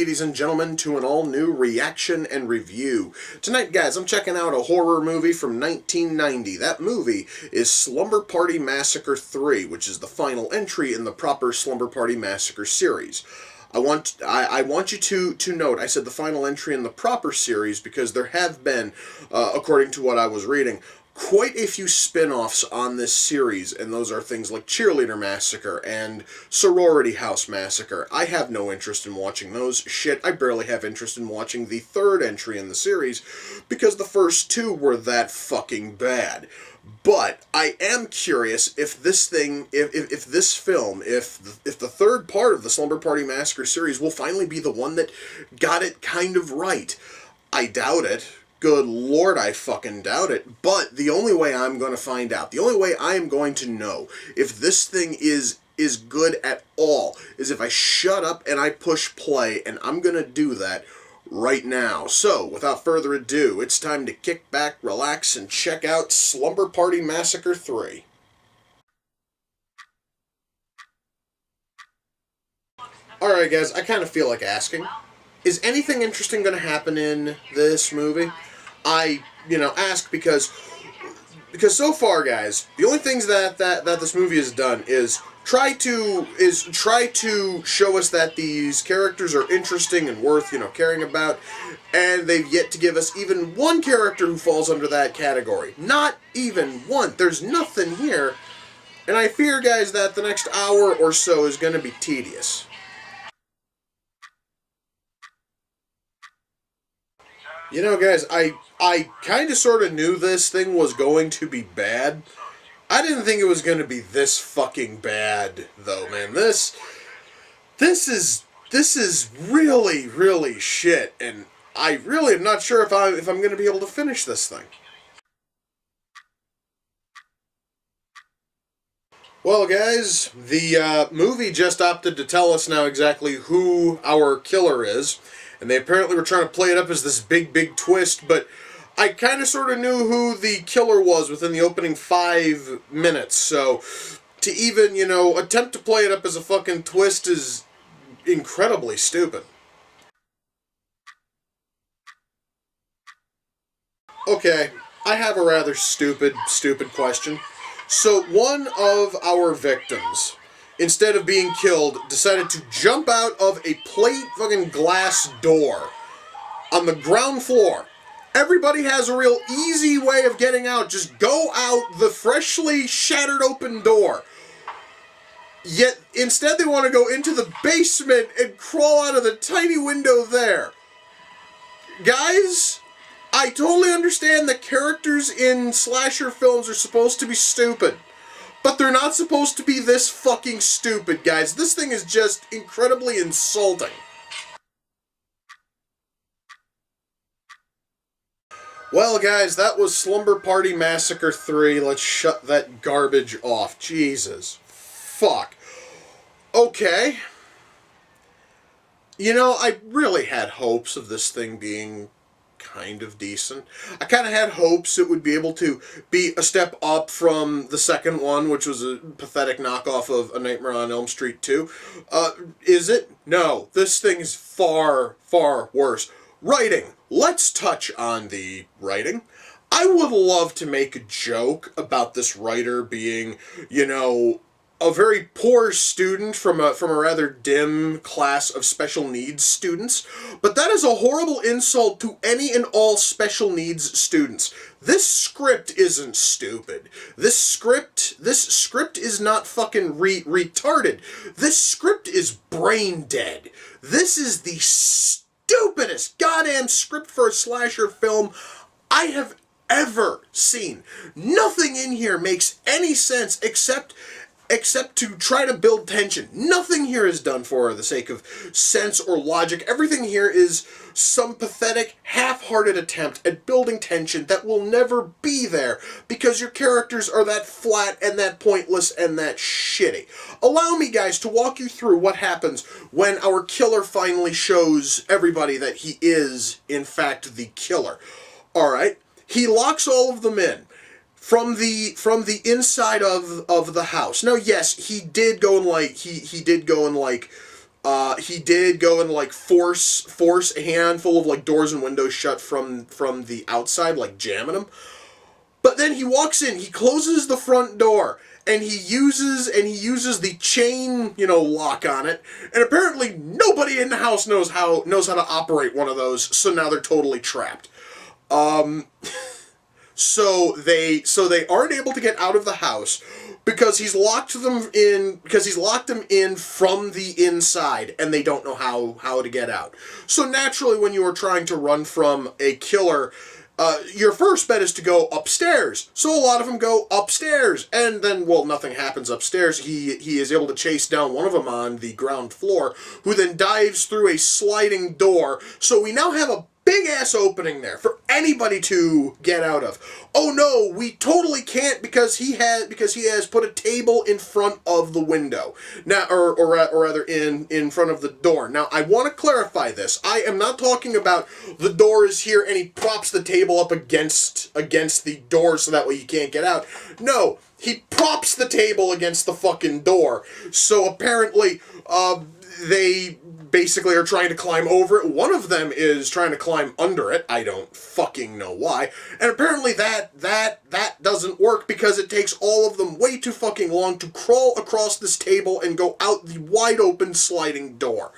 ladies and gentlemen, to an all-new reaction and review. Tonight, guys, I'm checking out a horror movie from 1990. That movie is Slumber Party Massacre 3, which is the final entry in the proper Slumber Party Massacre series. I want you to note, I said the final entry in the proper series because there have been, according to what I was reading, quite a few spin-offs on this series, and those are things like Cheerleader Massacre and Sorority House Massacre. I have no interest in watching those. Shit, I barely have interest in watching the third entry in the series because the first two were that fucking bad. But I am curious if this thing, if this film, if the third part of the Slumber Party Massacre series will finally be the one that got it kind of right. I doubt it. Good Lord, I fucking doubt it. But the only way I'm going to find out, the only way I am going to know if this thing is good at all, is if I shut up and I push play, and I'm going to do that right now. So, without further ado, it's time to kick back, relax, and check out Slumber Party Massacre 3. Alright guys, I kind of feel like asking, is anything interesting going to happen in this movie? I, ask because so far, guys, the only things that this movie has done is try to show us that these characters are interesting and worth, caring about, and they've yet to give us even one character who falls under that category. Not even one. There's nothing here, and I fear, guys, that the next hour or so is going to be tedious. Guys, I kind of sort of knew this thing was going to be bad. I didn't think it was going to be this fucking bad, though, man. This is really, really shit, and I really am not sure if I'm going to be able to finish this thing. Well, guys, the movie just opted to tell us now exactly who our killer is. And they apparently were trying to play it up as this big twist, but I kind of sort of knew who the killer was within the opening 5 minutes, so to even, attempt to play it up as a fucking twist is incredibly stupid. Okay, I have a rather stupid question. So one of our victims, instead of being killed, decided to jump out of a plate fucking glass door on the ground floor. Everybody has a real easy way of getting out. Just go out the freshly shattered open door. Yet, instead they want to go into the basement and crawl out of the tiny window there. Guys, I totally understand that characters in slasher films are supposed to be stupid. But they're not supposed to be this fucking stupid, guys. This thing is just incredibly insulting. Well, guys, that was Slumber Party Massacre 3. Let's shut that garbage off. Jesus. Fuck. Okay. I really had hopes of this thing being kind of decent. I kind of had hopes it would be able to be a step up from the second one, which was a pathetic knockoff of A Nightmare on Elm Street 2. Is it? No. This thing is far, far worse. Writing. Let's touch on the writing. I would love to make a joke about this writer being, a very poor student from a rather dim class of special needs students, but that is a horrible insult to any and all special needs students. This script isn't stupid. This script is not fucking retarded. This script is brain dead. This is the stupidest goddamn script for a slasher film I have ever seen. Nothing in here makes any sense except to try to build tension. Nothing here is done for the sake of sense or logic. Everything here is some pathetic, half-hearted attempt at building tension that will never be there because your characters are that flat and that pointless and that shitty. Allow me, guys, to walk you through what happens when our killer finally shows everybody that he is, in fact, the killer. Alright? He locks all of them in. From the inside of the house. Now, yes, he did go and He did go and like force a handful of like doors and windows shut from the outside, like jamming them. But then he walks in, he closes the front door, and he uses the chain, lock on it. And apparently nobody in the house knows how to operate one of those. So now they're totally trapped. So they aren't able to get out of the house because he's locked them in from the inside, and they don't know how to get out. So naturally, when you are trying to run from a killer, your first bet is to go upstairs. So a lot of them go upstairs, and then, well, nothing happens upstairs. He is able to chase down one of them on the ground floor, who then dives through a sliding door. So we now have a big ass opening there for anybody to get out of. Oh no, we totally can't because he has put a table in front of the window. Now, or rather in front of the door. Now, I want to clarify this. I am not talking about the door is here and he props the table up against the door so that way you can't get out. No, he props the table against the fucking door. So apparently, they basically are trying to climb over it. One of them is trying to climb under it. I don't fucking know why. And apparently that doesn't work because it takes all of them way too fucking long to crawl across this table and go out the wide open sliding door.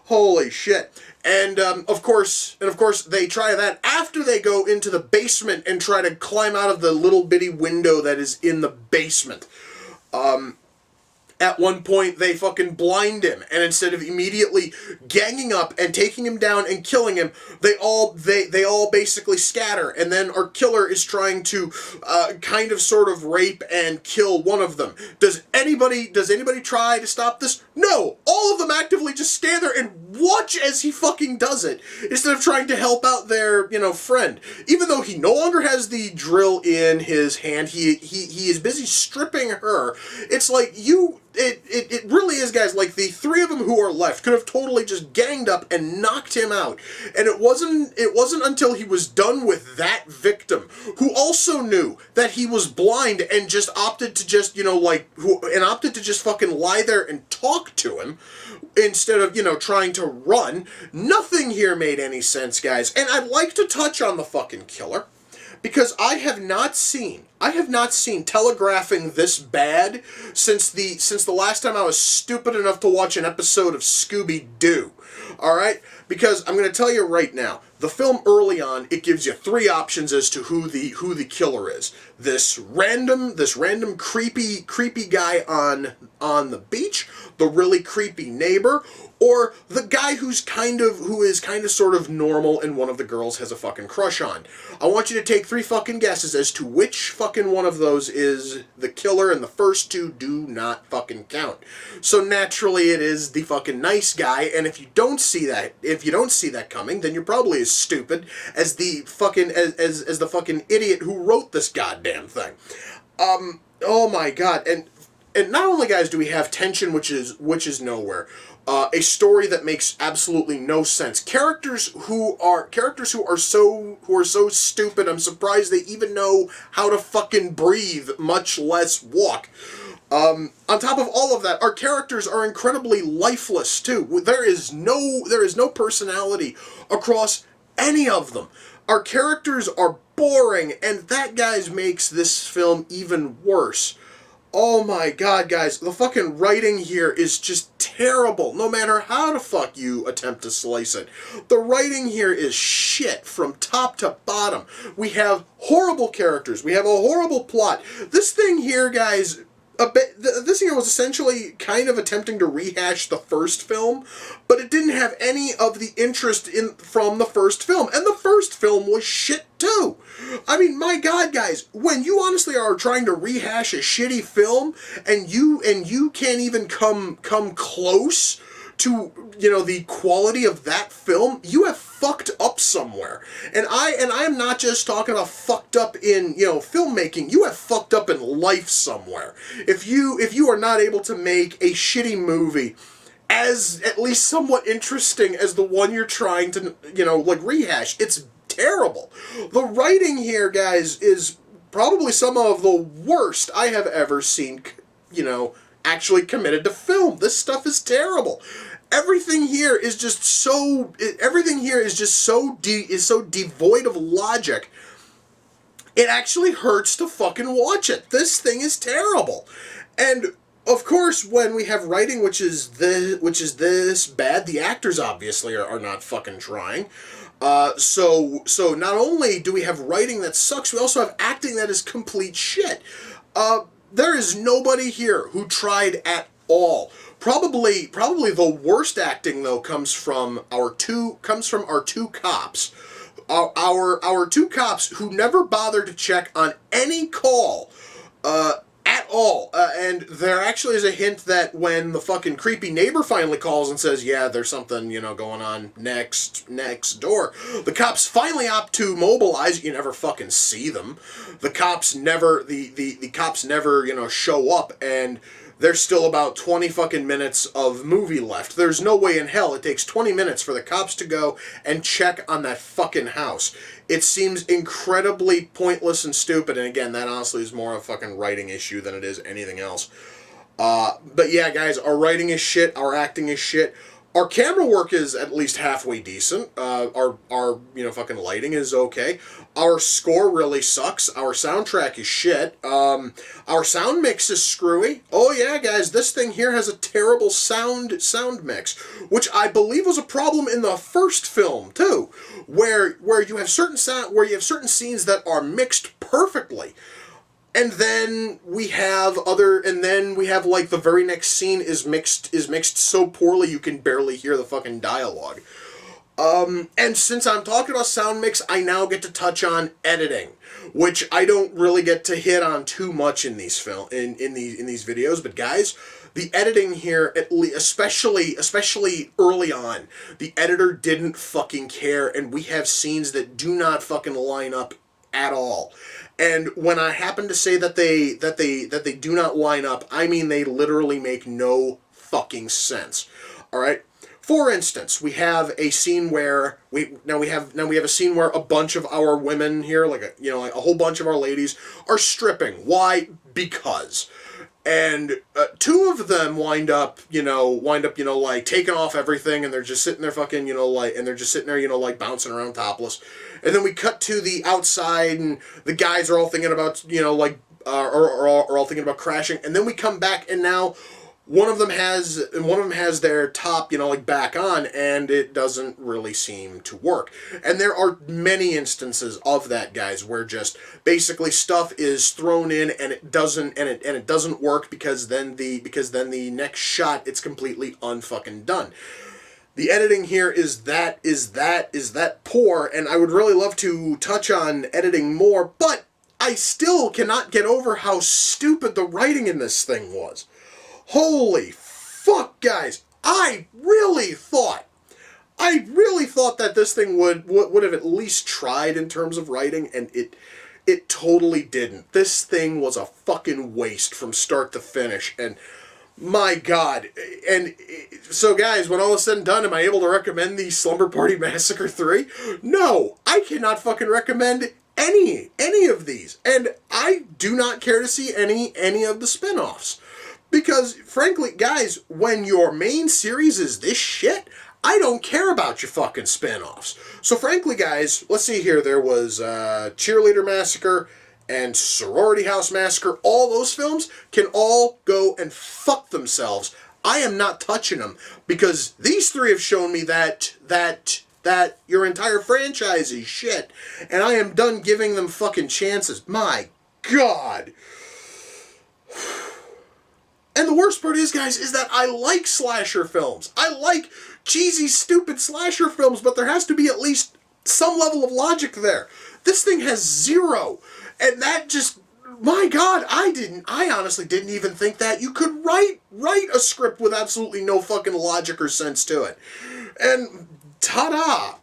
Holy shit. And of course they try that after they go into the basement and try to climb out of the little bitty window that is in the basement. At one point, they fucking blind him, and instead of immediately ganging up and taking him down and killing him, they all basically scatter, and then our killer is trying to kind of sort of rape and kill one of them. Does anybody try to stop this? No! All of them actively just stand there and watch as he fucking does it, instead of trying to help out their, friend. Even though he no longer has the drill in his hand, he is busy stripping her. It's like, it really is, guys, like the three of them who are left could have totally just ganged up and knocked him out. And it wasn't until he was done with that victim, who also knew that he was blind and just opted to just, opted to just fucking lie there and talk to him instead of, trying to run. Nothing here made any sense, guys. And I'd like to touch on the fucking killer, because I have not seen telegraphing this bad since the last time I was stupid enough to watch an episode of Scooby-Doo. Alright? Because I'm going to tell you right now, the film early on, it gives you three options as to who the killer is. This random creepy guy on the beach, the really creepy neighbor, or the guy who is kind of sort of normal and one of the girls has a fucking crush on. I want you to take three fucking guesses as to which fucking one of those is the killer, and the first two do not fucking count. So naturally it is the fucking nice guy, and if you don't see that coming, then you're probably as stupid as the fucking as the fucking idiot who wrote this goddamn thing. Oh my god. And not only, guys, do we have tension, which is nowhere, a story that makes absolutely no sense, characters who are so stupid, I'm surprised they even know how to fucking breathe, much less walk. On top of all of that, our characters are incredibly lifeless too. There is no personality across any of them. Our characters are boring, and that, guys, makes this film even worse. Oh my god, guys, the fucking writing here is just terrible, no matter how the fuck you attempt to slice it. The writing here is shit from top to bottom. We have horrible characters, we have a horrible plot. This thing here, guys, this here was essentially kind of attempting to rehash the first film, but it didn't have any of the interest from the first film, and the first film was shit too. I mean, my god, guys, when you honestly are trying to rehash a shitty film, and you can't even come close to, the quality of that film, you have fucked up somewhere. And I am not just talking about fucked up in, filmmaking. You have fucked up in life somewhere. If you are not able to make a shitty movie as at least somewhat interesting as the one you're trying to, rehash, it's terrible. The writing here, guys, is probably some of the worst I have ever seen, actually committed to film. This stuff is terrible. everything here is just so devoid of logic. It actually hurts to fucking watch it. This thing is terrible. And of course, when we have writing which is this bad, the actors obviously are not fucking trying. So not only do we have writing that sucks, we also have acting that is complete shit. There is nobody here who tried at all. Probably the worst acting though comes from our two cops. Our two cops who never bothered to check on any call at all. And there actually is a hint that when the fucking creepy neighbor finally calls and says, yeah, there's something, going on next door, the cops finally opt to mobilize. You never fucking see them. The cops never, the cops never, show up, and there's still about 20 fucking minutes of movie left. There's no way in hell it takes 20 minutes for the cops to go and check on that fucking house. It seems incredibly pointless and stupid, and again, that honestly is more a fucking writing issue than it is anything else. But yeah, guys, our writing is shit, our acting is shit. Our camera work is at least halfway decent. Our fucking lighting is okay. Our score really sucks. Our soundtrack is shit. Our sound mix is screwy. Oh yeah, guys, this thing here has a terrible sound mix, which I believe was a problem in the first film too, where you have certain scenes that are mixed perfectly. And then we have like the very next scene is mixed so poorly you can barely hear the fucking dialogue. And since I'm talking about sound mix, I now get to touch on editing, which I don't really get to hit on too much in these in these videos. But guys, the editing here, especially early on, the editor didn't fucking care, and we have scenes that do not fucking line up at all. And when I happen to say that they do not line up, I mean they literally make no fucking sense. All right. For instance, we have a scene where we have a scene where a bunch of our women here, like a whole bunch of our ladies, are stripping. Why? Because. And two of them wind up like taking off everything, and they're just sitting there fucking, bouncing around topless. And then we cut to the outside, and the guys are all thinking about, are all thinking about crashing. And then we come back, and now one of them has their top, back on, and it doesn't really seem to work. And there are many instances of that, guys, where just basically stuff is thrown in and it doesn't work because then the next shot it's completely unfucking done. The editing here is that poor, and I would really love to touch on editing more, but I still cannot get over how stupid the writing in this thing was. Holy fuck, guys. I really thought that this thing would have at least tried in terms of writing, and it totally didn't. This thing was a fucking waste from start to finish, and my God. And so, guys, when all is said and done, am I able to recommend the Slumber Party Massacre 3? No, I cannot fucking recommend any of these, and I do not care to see any of the spin-offs. Because, frankly, guys, when your main series is this shit, I don't care about your fucking spin-offs. So, frankly, guys, let's see here. There was Cheerleader Massacre and Sorority House Massacre. All those films can all go and fuck themselves. I am not touching them because these three have shown me that your entire franchise is shit. And I am done giving them fucking chances. My God. And the worst part is, guys, is that I like slasher films. I like cheesy, stupid slasher films, but there has to be at least some level of logic there. This thing has zero. And that just, my God, I honestly didn't even think that you could write a script with absolutely no fucking logic or sense to it. And ta-da!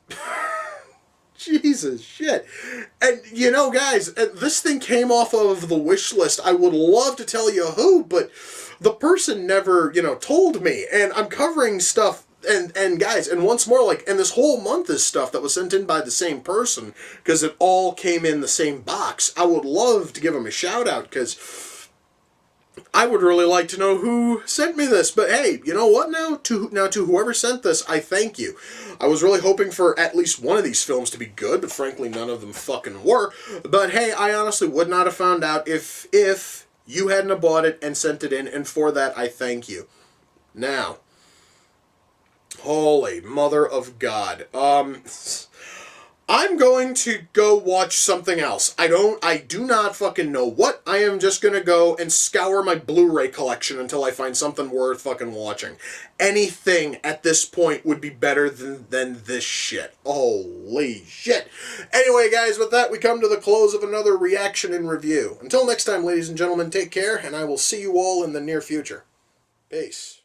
Jesus shit. And, guys, this thing came off of the wish list. I would love to tell you who, but the person never, told me. And I'm covering stuff, and guys, and once more, and this whole month is stuff that was sent in by the same person, because it all came in the same box. I would love to give him a shout out, because I would really like to know who sent me this, but hey, you know what now? To whoever sent this, I thank you. I was really hoping for at least one of these films to be good, but frankly none of them fucking were. But hey, I honestly would not have found out if you hadn't have bought it and sent it in, and for that I thank you. Now, holy mother of God. I'm going to go watch something else. I do not fucking know what. I am just gonna go and scour my Blu-ray collection until I find something worth fucking watching. Anything at this point would be better than this shit. Holy shit. Anyway, guys, with that, we come to the close of another reaction and review. Until next time, ladies and gentlemen, take care, and I will see you all in the near future. Peace.